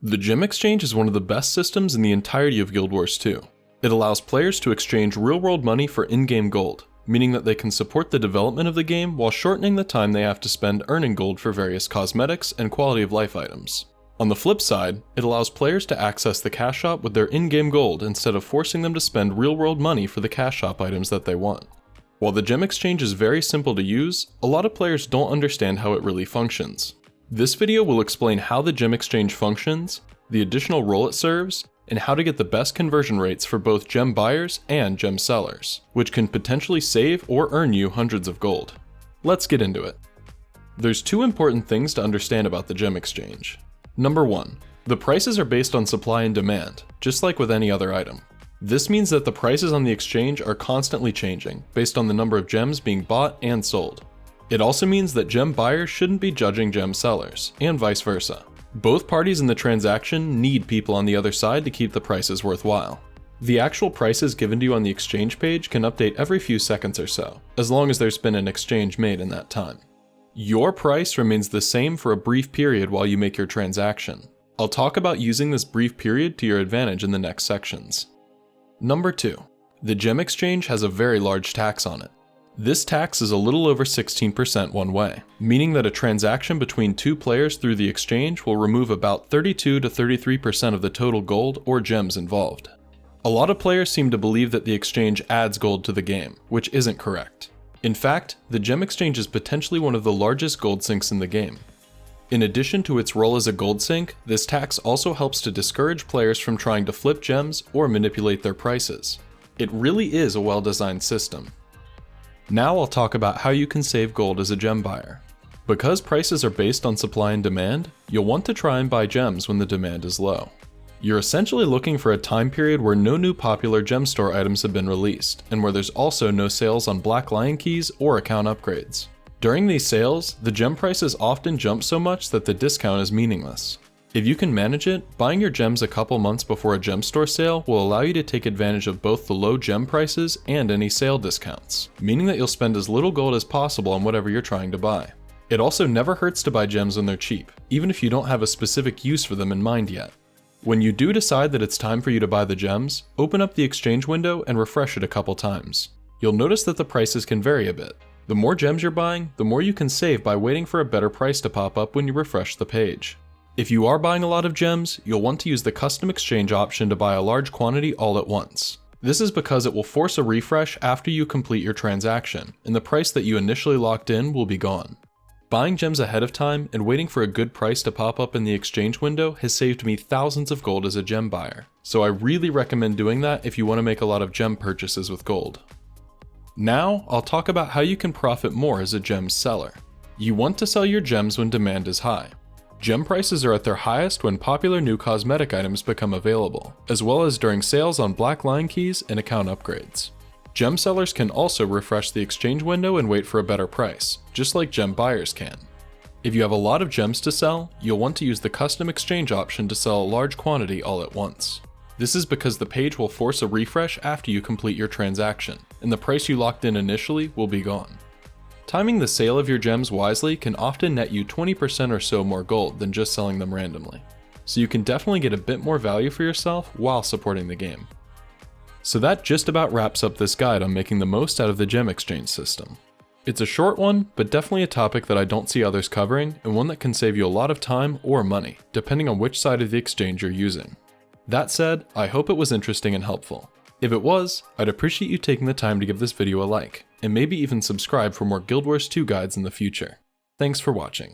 The Gem Exchange is one of the best systems in the entirety of Guild Wars 2. It allows players to exchange real-world money for in-game gold, meaning that they can support the development of the game while shortening the time they have to spend earning gold for various cosmetics and quality of life items. On the flip side, it allows players to access the cash shop with their in-game gold instead of forcing them to spend real-world money for the cash shop items that they want. While the Gem Exchange is very simple to use, a lot of players don't understand how it really functions. This video will explain how the Gem Exchange functions, the additional role it serves, and how to get the best conversion rates for both gem buyers and gem sellers, which can potentially save or earn you hundreds of gold. Let's get into it. There's two important things to understand about the Gem Exchange. Number 1, the prices are based on supply and demand, just like with any other item. This means that the prices on the exchange are constantly changing based on the number of gems being bought and sold. It also means that gem buyers shouldn't be judging gem sellers, and vice versa. Both parties in the transaction need people on the other side to keep the prices worthwhile. The actual prices given to you on the exchange page can update every few seconds or so, as long as there's been an exchange made in that time. Your price remains the same for a brief period while you make your transaction. I'll talk about using this brief period to your advantage in the next sections. Number 2, the Gem Exchange has a very large tax on it. This tax is a little over 16% one way, meaning that a transaction between two players through the exchange will remove about 32 to 33% of the total gold or gems involved. A lot of players seem to believe that the exchange adds gold to the game, which isn't correct. In fact, the Gem Exchange is potentially one of the largest gold sinks in the game. In addition to its role as a gold sink, this tax also helps to discourage players from trying to flip gems or manipulate their prices. It really is a well-designed system. Now I'll talk about how you can save gold as a gem buyer. Because prices are based on supply and demand, you'll want to try and buy gems when the demand is low. You're essentially looking for a time period where no new popular gem store items have been released, and where there's also no sales on Black Lion keys or account upgrades. During these sales, the gem prices often jump so much that the discount is meaningless. If you can manage it, buying your gems a couple months before a gem store sale will allow you to take advantage of both the low gem prices and any sale discounts, meaning that you'll spend as little gold as possible on whatever you're trying to buy. It also never hurts to buy gems when they're cheap, even if you don't have a specific use for them in mind yet. When you do decide that it's time for you to buy the gems, open up the exchange window and refresh it a couple times. You'll notice that the prices can vary a bit. The more gems you're buying, the more you can save by waiting for a better price to pop up when you refresh the page. If you are buying a lot of gems, you'll want to use the custom exchange option to buy a large quantity all at once. This is because it will force a refresh after you complete your transaction, and the price that you initially locked in will be gone. Buying gems ahead of time and waiting for a good price to pop up in the exchange window has saved me thousands of gold as a gem buyer, so I really recommend doing that if you want to make a lot of gem purchases with gold. Now, I'll talk about how you can profit more as a gem seller. You want to sell your gems when demand is high. Gem prices are at their highest when popular new cosmetic items become available, as well as during sales on Black Lion keys and account upgrades. Gem sellers can also refresh the exchange window and wait for a better price, just like gem buyers can. If you have a lot of gems to sell, you'll want to use the custom exchange option to sell a large quantity all at once. This is because the page will force a refresh after you complete your transaction, and the price you locked in initially will be gone. Timing the sale of your gems wisely can often net you 20% or so more gold than just selling them randomly, so you can definitely get a bit more value for yourself while supporting the game. So that just about wraps up this guide on making the most out of the Gem Exchange system. It's a short one, but definitely a topic that I don't see others covering, and one that can save you a lot of time or money, depending on which side of the exchange you're using. That said, I hope it was interesting and helpful. If it was, I'd appreciate you taking the time to give this video a like, and maybe even subscribe for more Guild Wars 2 guides in the future. Thanks for watching.